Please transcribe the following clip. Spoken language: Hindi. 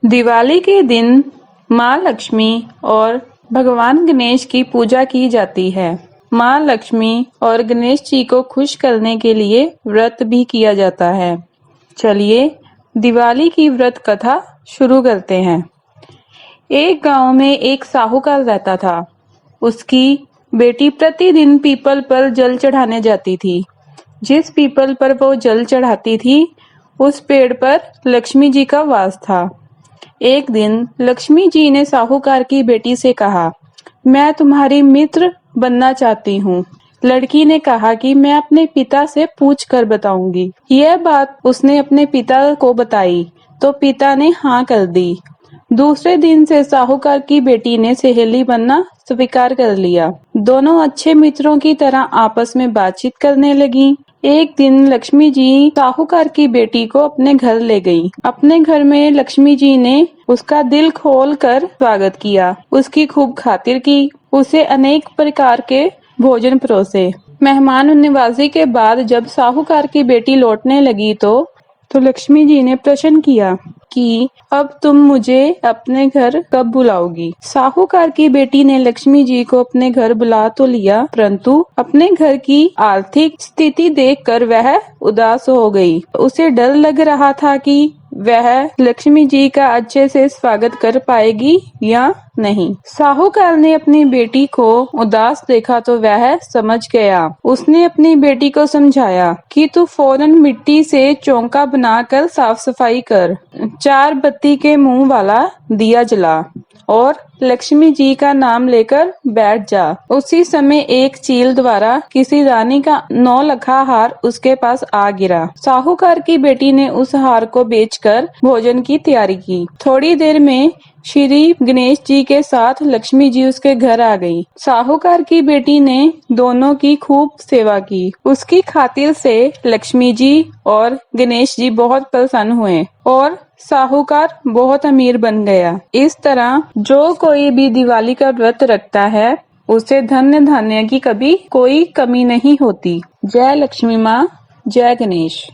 दिवाली के दिन माँ लक्ष्मी और भगवान गणेश की पूजा की जाती है। माँ लक्ष्मी और गणेश जी को खुश करने के लिए व्रत भी किया जाता है। चलिए दिवाली की व्रत कथा शुरू करते हैं। एक गांव में एक साहूकार रहता था। उसकी बेटी प्रतिदिन पीपल पर जल चढ़ाने जाती थी। जिस पीपल पर वो जल चढ़ाती थी, उस पेड़ पर लक्ष्मी जी का वास था। एक दिन लक्ष्मी जी ने साहूकार की बेटी से कहा, मैं तुम्हारी मित्र बनना चाहती हूँ। लड़की ने कहा कि मैं अपने पिता से पूछ कर बताऊंगी। यह बात उसने अपने पिता को बताई तो पिता ने हाँ कर दी। दूसरे दिन से साहूकार की बेटी ने सहेली बनना स्वीकार कर लिया। दोनों अच्छे मित्रों की तरह आपस में बातचीत करने लगी। एक दिन लक्ष्मी जी साहूकार की बेटी को अपने घर ले गई। अपने घर में लक्ष्मी जी ने उसका दिल खोल कर स्वागत किया, उसकी खूब खातिर की, उसे अनेक प्रकार के भोजन परोसे। मेहमान नवाजी के बाद जब साहूकार की बेटी लौटने लगी तो लक्ष्मी जी ने प्रश्न किया कि अब तुम मुझे अपने घर कब बुलाओगी। साहूकार की बेटी ने लक्ष्मी जी को अपने घर बुला तो लिया, परंतु अपने घर की आर्थिक स्थिति देखकर वह उदास हो गई। उसे डर लग रहा था कि वह लक्ष्मी जी का अच्छे से स्वागत कर पाएगी या नहीं। साहूकार ने अपनी बेटी को उदास देखा तो वह समझ गया। उसने अपनी बेटी को समझाया कि तू फौरन मिट्टी से चौका बनाकर साफ सफाई कर, 4 बत्ती के मुंह वाला दिया जला और लक्ष्मी जी का नाम लेकर बैठ जा। उसी समय एक चील द्वारा किसी रानी का 9 लखा हार उसके पास आ गिरा। साहूकार की बेटी ने उस हार को बेचकर भोजन की तैयारी की। थोड़ी देर में श्री गणेश जी के साथ लक्ष्मी जी उसके घर आ गई। साहूकार की बेटी ने दोनों की खूब सेवा की। उसकी खातिर से लक्ष्मी जी और गणेश जी बहुत प्रसन्न हुए और साहूकार बहुत अमीर बन गया। इस तरह जो कोई भी दिवाली का व्रत रखता है उसे धन्य धान्य की कभी कोई कमी नहीं होती। जय लक्ष्मी माँ, जय गणेश।